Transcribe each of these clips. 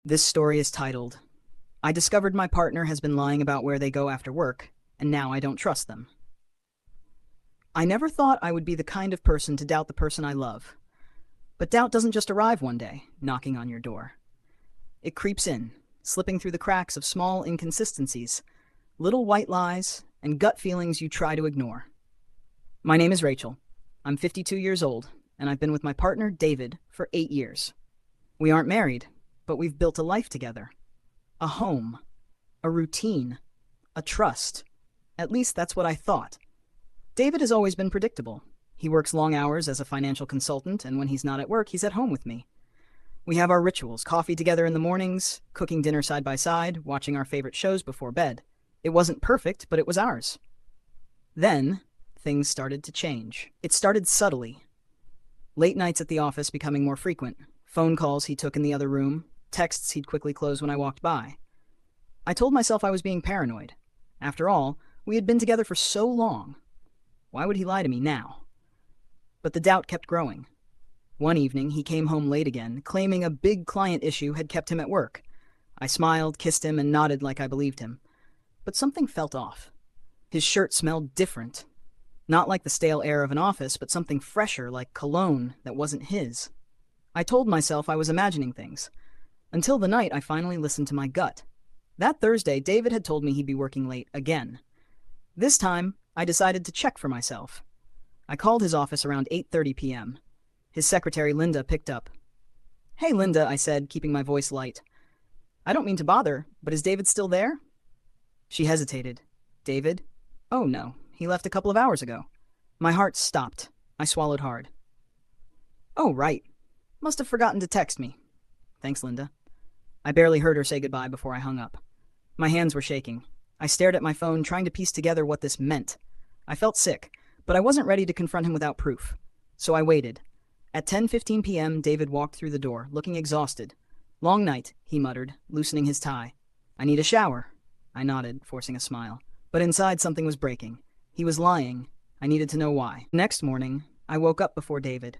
This story is titled, I discovered my partner has been lying about where they go after work, and now I don't trust them. I never thought I would be the kind of person to doubt the person I love. But doubt doesn't just arrive one day, knocking on your door. It creeps in, slipping through the cracks of small inconsistencies, little white lies, and gut feelings you try to ignore. My name is Rachel. I'm 52 years old, and I've been with my partner, David, for 8 years. We aren't married, but we've built a life together. A home. A routine. A trust. At least that's what I thought. David has always been predictable. He works long hours as a financial consultant, and when he's not at work, he's at home with me. We have our rituals, coffee together in the mornings, cooking dinner side by side, watching our favorite shows before bed. It wasn't perfect, but it was ours. Then, things started to change. It started subtly. Late nights at the office becoming more frequent, phone calls he took in the other room, texts he'd quickly close when I walked by. I told myself I was being paranoid. After all, we had been together for so long. Why would he lie to me now? But the doubt kept growing. One evening, he came home late again, claiming a big client issue had kept him at work. I smiled, kissed him, and nodded like I believed him. But something felt off. His shirt smelled different. Not like the stale air of an office, but something fresher, like cologne that wasn't his. I told myself I was imagining things. Until the night I finally listened to my gut. That Thursday, David had told me he'd be working late again. This time, I decided to check for myself. I called his office around 8:30 p.m. His secretary, Linda, picked up. "Hey, Linda," I said, keeping my voice light. "I don't mean to bother, but is David still there?" She hesitated. "David? Oh, no. He left a couple of hours ago." My heart stopped. I swallowed hard. "Oh, right. Must have forgotten to text me." "Thanks, Linda." I barely heard her say goodbye before I hung up. My hands were shaking. I stared at my phone, trying to piece together what this meant. I felt sick, but I wasn't ready to confront him without proof. So I waited. At 10:15 p.m., David walked through the door, looking exhausted. "Long night," he muttered, loosening his tie. "I need a shower." I nodded, forcing a smile. But inside something was breaking. He was lying. I needed to know why. Next morning, I woke up before David.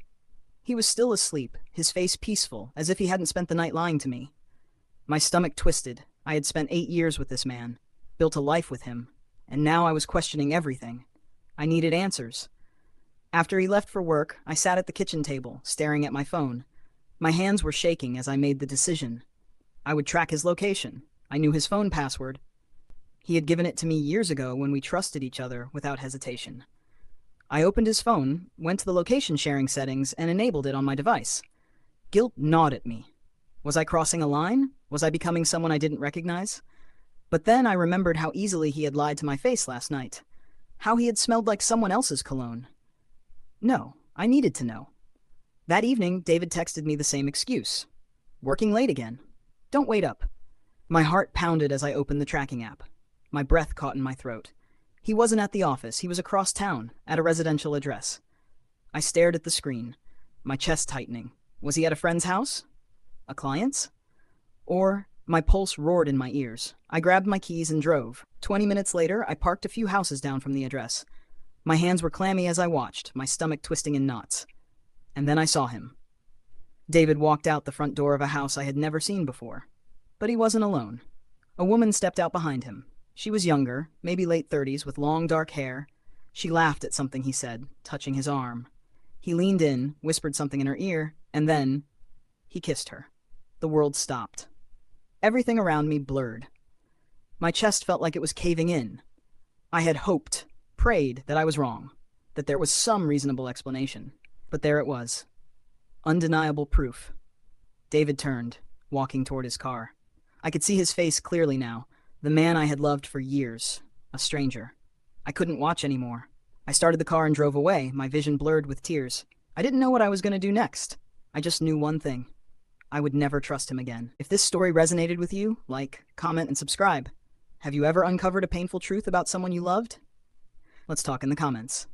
He was still asleep, his face peaceful, as if he hadn't spent the night lying to me. My stomach twisted. I had spent 8 years with this man, built a life with him, and now I was questioning everything. I needed answers. After he left for work, I sat at the kitchen table, staring at my phone. My hands were shaking as I made the decision. I would track his location. I knew his phone password. He had given it to me years ago when we trusted each other without hesitation. I opened his phone, went to the location sharing settings, and enabled it on my device. Guilt gnawed at me. Was I crossing a line? Was I becoming someone I didn't recognize? But then I remembered how easily he had lied to my face last night. How he had smelled like someone else's cologne. No, I needed to know. That evening, David texted me the same excuse. "Working late again. Don't wait up." My heart pounded as I opened the tracking app. My breath caught in my throat. He wasn't at the office. He was across town, at a residential address. I stared at the screen, my chest tightening. Was he at a friend's house? A client's? Or my pulse roared in my ears. I grabbed my keys and drove. 20 minutes later, I parked a few houses down from the address. My hands were clammy as I watched, my stomach twisting in knots. And then I saw him. David walked out the front door of a house I had never seen before. But he wasn't alone. A woman stepped out behind him. She was younger, maybe late 30s, with long dark hair. She laughed at something he said, touching his arm. He leaned in, whispered something in her ear, and then he kissed her. The world stopped. Everything around me blurred. My chest felt like it was caving in. I had hoped, prayed that I was wrong, that there was some reasonable explanation. But there it was. Undeniable proof. David turned, walking toward his car. I could see his face clearly now, the man I had loved for years, a stranger. I couldn't watch anymore. I started the car and drove away, my vision blurred with tears. I didn't know what I was going to do next. I just knew one thing. I would never trust him again. If this story resonated with you, like, comment, and subscribe. Have you ever uncovered a painful truth about someone you loved? Let's talk in the comments.